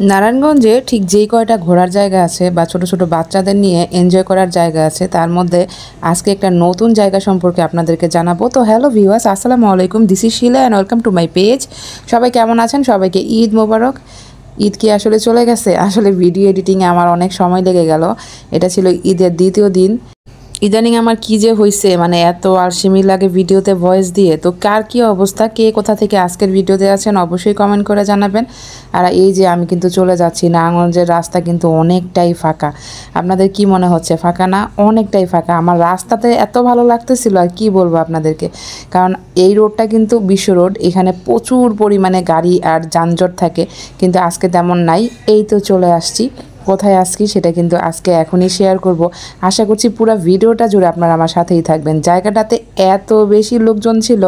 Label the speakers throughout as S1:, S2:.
S1: নারায়ণগঞ্জে ঠিক যেই কয়টা ঘোরার জায়গা আছে বা ছোট ছোট বাচ্চাদের নিয়ে এনজয় করার জায়গা আছে, তার মধ্যে আজকে একটা নতুন জায়গা সম্পর্কে আপনাদেরকে জানাবো। তো হ্যালো ভিউয়ার্স, আসসালামু আলাইকুম, this is Shila and welcome to my page. সবাই কেমন আছেন? সবাইকে ঈদ মোবারক। ঈদ কি আসলে চলে গেছে? আসলে ভিডিও এডিটিংয়ে আমার অনেক সময় লেগে গেল। এটা ছিল ঈদের দ্বিতীয় দিন। ইদানিং আমার কি যে হয়েছে, মানে এত আলসেমি লাগে ভিডিওতে ভয়েস দিয়ে। তো কার কি অবস্থা, কে কোথা থেকে আজকের ভিডিওতে আছেন অবশ্যই কমেন্ট করে জানাবেন। আর এই যে আমি কিন্তু চলে যাচ্ছি, নারায়ণগঞ্জের রাস্তা কিন্তু অনেকটাই ফাঁকা। আপনাদের কি মনে হচ্ছে ফাঁকা না? অনেকটাই ফাঁকা। আমার রাস্তাতে এত ভালো লাগতেছিল আর কি বলবো আপনাদেরকে, কারণ এই রোডটা কিন্তু বিশ্ব রোড, এখানে প্রচুর পরিমাণে গাড়ি আর যানজট থাকে, কিন্তু আজকে তেমন নাই। এই তো চলে আসছি। কোথায় আসছি সেটা কিন্তু আজকে এখনই শেয়ার করব। আশা করছি পুরো ভিডিওটা জুড়ে আপনারা আমার সাথেই থাকবেন। জায়গাটাতে এত বেশি লোকজন ছিল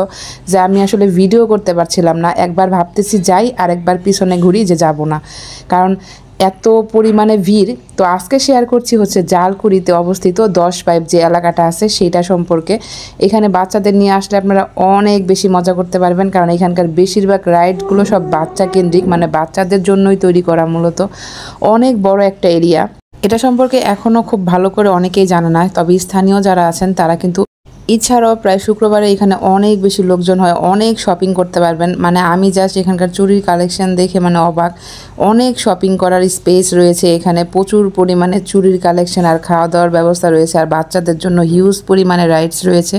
S1: যে আমি আসলে ভিডিও করতে পারছিলাম না। একবার ভাবতেছি যাই, আর একবার পিছনে ঘুরি যে যাব না, কারণ এত পরিমাণে ভিড়। তো আজকে শেয়ার করছি হচ্ছে জালকুড়িতে অবস্থিত 10 পাইপ যে এলাকাটা আছে সেইটা সম্পর্কে। এখানে বাচ্চাদের নিয়ে আসলে আপনারা অনেক বেশি মজা করতে পারবেন, কারণ এখানকার বেশিরভাগ রাইডগুলো সব বাচ্চা কেন্দ্রিক, মানে বাচ্চাদের জন্যই তৈরি করা মূলত। অনেক বড় একটা এরিয়া। এটা সম্পর্কে এখনও খুব ভালো করে অনেকেই জানে না, তবে স্থানীয় যারা আছেন তারা কিন্তু এছাড়াও প্রায় শুক্রবারে এখানে অনেক বেশি লোকজন হয়, অনেক শপিং করতে পারবেন। মানে আমি জাস্ট এখানকার চুড়ির কালেকশন দেখে মানে অবাক। অনেক শপিং করার স্পেস রয়েছে এখানে, প্রচুর পরিমাণে চুড়ির কালেকশন আর খাওয়া দাওয়ার ব্যবস্থা রয়েছে, আর বাচ্চাদের জন্য হিউজ পরিমাণে রাইডস রয়েছে।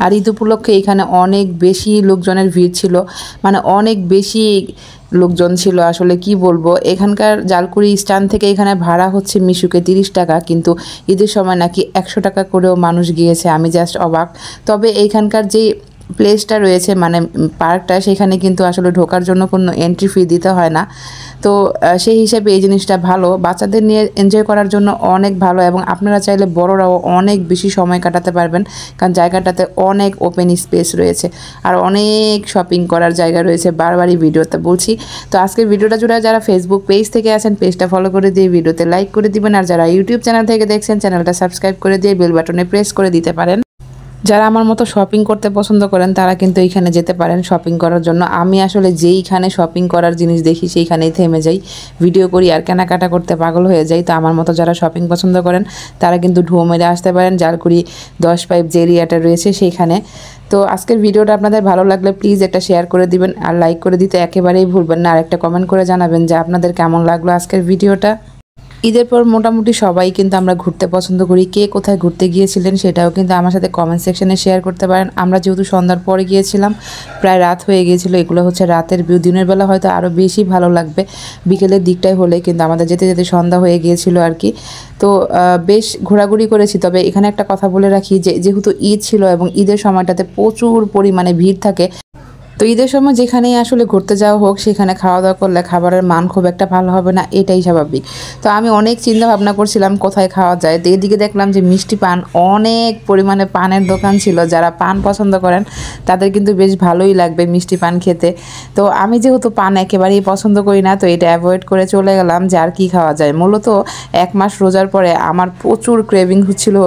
S1: আর ঈদ উপলক্ষে এখানে অনেক বেশি লোকজনের ভিড় ছিল, মানে অনেক বেশি লোকজন ছিল। আসলে কি বলবো, এখানকার জালকুড়ি স্ট্যান্ড থেকে এখানে ভাড়া হচ্ছে মিশুকে 30 টাকা, কিন্তু ঈদের সময় নাকি 100 টাকা করেও মানুষ গিয়েছে। আমি জাস্ট অবাক। তবে এইখানকার যে প্লেসটা রয়েছে, মানে পার্কটা, সেখানে কিন্তু আসলে ঢোকার জন্য কোনো এন্ট্রি ফি দিতে হয় না। তো সেই হিসাবে এই জিনিসটা ভালো, বাচ্চাদের নিয়ে এনজয় করার জন্য অনেক ভালো, এবং আপনারা চাইলে বড়রাও অনেক বেশি সময় কাটাতে পারবেন, কারণ জায়গাটাতে অনেক ওপেন স্পেস রয়েছে আর অনেক শপিং করার জায়গা রয়েছে। বারবারই ভিডিওতে বলছি। তো আজকের ভিডিওটা জুড়ে যারা ফেসবুক পেজ থেকে আছেন পেজটা ফলো করে দিয়ে ভিডিওতে লাইক করে দিবেন, আর যারা ইউটিউব চ্যানেল থেকে দেখছেন চ্যানেলটা সাবস্ক্রাইব করে দিয়ে বেল বাটনে প্রেস করে দিতে পারেন। যারা আমার মতো শপিং করতে পছন্দ করেন তারা কিন্তু এইখানে যেতে পারেন শপিং করার জন্য। আমি আসলে যেইখানে শপিং করার জিনিস দেখি সেইখানেই থেমে যাই, ভিডিও করি আর কেনাকাটা করতে পাগল হয়ে যাই। তো আমার মতো যারা শপিং পছন্দ করেন তারা কিন্তু ঢুঁ মেরে আসতে পারেন জালকুড়ি 10 পাইপ যে এরিয়াটা রয়েছে সেইখানে। তো আজকের ভিডিওটা আপনাদের ভালো লাগলে প্লিজ একটা শেয়ার করে দিবেন, আর লাইক করে দিতে একেবারেই ভুলবেন না, আর একটা কমেন্ট করে জানাবেন যে আপনাদের কেমন লাগলো আজকের ভিডিওটা। ঈদের পর মোটামুটি সবাই কিন্তু আমরা ঘুরতে পছন্দ করি। কে কোথায় ঘুরতে গিয়েছিলেন সেটাও কিন্তু আমার সাথে কমেন্ট সেকশনে শেয়ার করতে পারেন। আমরা যেহেতু সন্ধ্যার পরে গিয়েছিলাম, প্রায় রাত হয়ে গিয়েছিল। এগুলো হচ্ছে রাতের ভিউ। দিনের বেলা হয়তো আরও বেশি ভালো লাগবে, বিকেলের দিকটাই হলে, কিন্তু আমাদের যেতে যেতে সন্ধ্যা হয়ে গিয়েছিল আর কি। তো বেশ ঘোরাঘুরি করেছি। তবে এখানে একটা কথা বলে রাখি যে যেহেতু ঈদ ছিল এবং ঈদের সময়টাতে প্রচুর পরিমাণে ভিড় থাকে, তো ঈদের সময় যেখানেই আসলে ঘুরতে যাওয়া হোক সেখানে খাওয়া দাওয়া করলে খাবারের মান খুব একটা ভালো হবে না, এটাই স্বাভাবিক। তো আমি অনেক চিন্তা ভাবনা করছিলাম কোথায় খাওয়া যায়। তো এদিকে দেখলাম যে মিষ্টি পান, অনেক পরিমাণে পানের দোকান ছিল। যারা পান পছন্দ করেন তাদের কিন্তু বেশ ভালোই লাগবে মিষ্টি পান খেতে। তো আমি যেহেতু পান একেবারেই পছন্দ করি না, তো এটা অ্যাভয়েড করে চলে গেলাম যে আর কি খাওয়া যায়। মূলত 1 মাস রোজার পরে আমার প্রচুর ক্রেভিং হচ্ছিল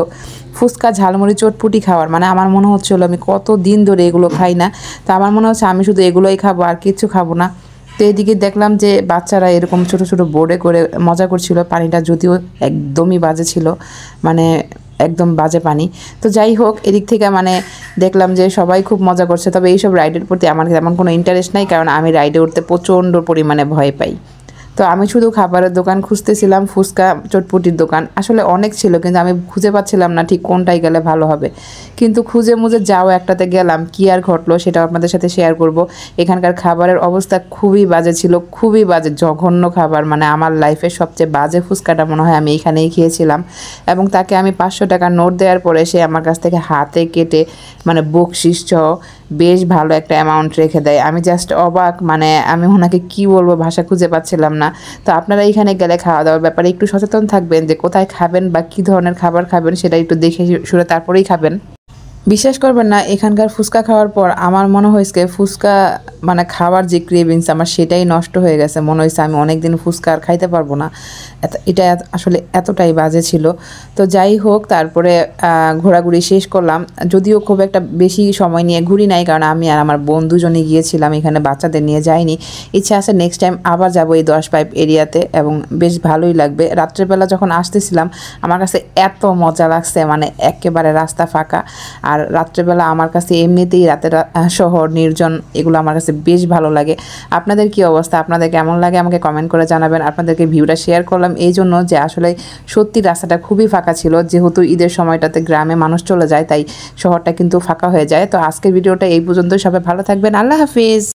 S1: ফুচকা, ঝালমুড়ি, চটপুটি খাওয়ার। মানে আমার মনে হচ্ছিলো আমি কত দিন ধরে এগুলো খাই না, তো আমার মনে হচ্ছে আমি শুধু এগুলোই খাবো আর কিছু খাবো না। তো এদিকে দেখলাম যে বাচ্চারা এরকম ছোট ছোট বোর্ডে করে মজা করছিল। পানিটা যদিও একদমই বাজে ছিল, মানে একদম বাজে পানি। তো যাই হোক, এদিক থেকে মানে দেখলাম যে সবাই খুব মজা করছে। তবে এইসব রাইডের প্রতি আমার তেমন কোনো ইন্টারেস্ট নাই, কারণ আমি রাইডে উঠতে প্রচণ্ড পরিমাণে ভয় পাই। তো আমি শুধু খাবারের দোকান খুঁজতেছিলাম, ফুচকা চটপটির দোকান আসলে অনেক ছিল, কিন্তু আমি খুঁজে পাচ্ছিলাম না ঠিক কোনটাই গেলে ভালো হবে। কিন্তু খুঁজে মুজে যাও একটাতে গেলাম, কি আর ঘটলো সেটা আপনাদের সাথে শেয়ার করব। এখানকার খাবারের অবস্থা খুবই বাজে ছিল, খুবই বাজে, জঘন্য খাবার। মানে আমার লাইফের সবচেয়ে বাজে ফুচকাটা মনে হয় আমি এখানেই খেয়েছিলাম। এবং তাকে আমি 500 টাকা নোট দেওয়ার পরে সে আমার কাছ থেকে হাতে কেটে মানে বকশিস সহ বেশ ভালো একটা অ্যামাউন্ট রেখে দেয়। আমি জাস্ট অবাক, মানে আমি ওনাকে কি বলবো, ভাষা খুঁজে পাচ্ছিলাম না। তো আপনারা এখানে গেলে খাওয়া দাওয়ার ব্যাপারে একটু সচেতন থাকবেন, যে কোথায় খাবেন বা কী ধরনের খাবার খাবেন সেটা একটু দেখে শুনে তারপরেই খাবেন। বিশ্বাস করবেন না, এখানকার ফুচকা খাওয়ার পর আমার মনে হয়েছে ফুচকা মানে খাওয়ার যে ক্রেভিংস আমার সেটাই নষ্ট হয়ে গেছে। মনে হয়েছে আমি অনেক দিন ফুচকা আর খাইতে পারবো না। এটা আসলে এতটাই বাজে ছিল। তো যাই হোক, তারপরে ঘোরাঘুরি শেষ করলাম। যদিও খুব একটা বেশি সময় নিয়ে ঘুরি নাই, কারণ আমি আর আমার বোন দুজনে গিয়েছিলাম, এখানে বাচ্চাদের নিয়ে যাইনি। ইচ্ছা আছে নেক্সট টাইম আবার যাবো এই 10 পাইপ এরিয়াতে, এবং বেশ ভালোই লাগবে। রাত্রেবেলা যখন আসতেছিলাম আমার কাছে এত মজা লাগছে, মানে একেবারে রাস্তা ফাঁকা। আর রাত্রেবেলা আমার কাছে এমনিতেই রাতের শহর নির্জন এগুলো আমার কাছে বেশ ভালো লাগে। আপনাদের কি অবস্থা, আপনাদের কেমন লাগে আমাকে কমেন্ট করে জানাবেন। আপনাদেরকে ভিউটা শেয়ার করলাম এই জন্য যে আসলে সত্যি রাস্তাটা খুবই ফাঁকা ছিল, যেহেতু ঈদের সময়টাতে গ্রামে মানুষ চলে যায় তাই শহরটা কিন্তু ফাঁকা হয়ে যায়। তো আজকের ভিডিওটা এই পর্যন্ত, সবাই ভালো থাকবেন, আল্লাহ হাফিজ।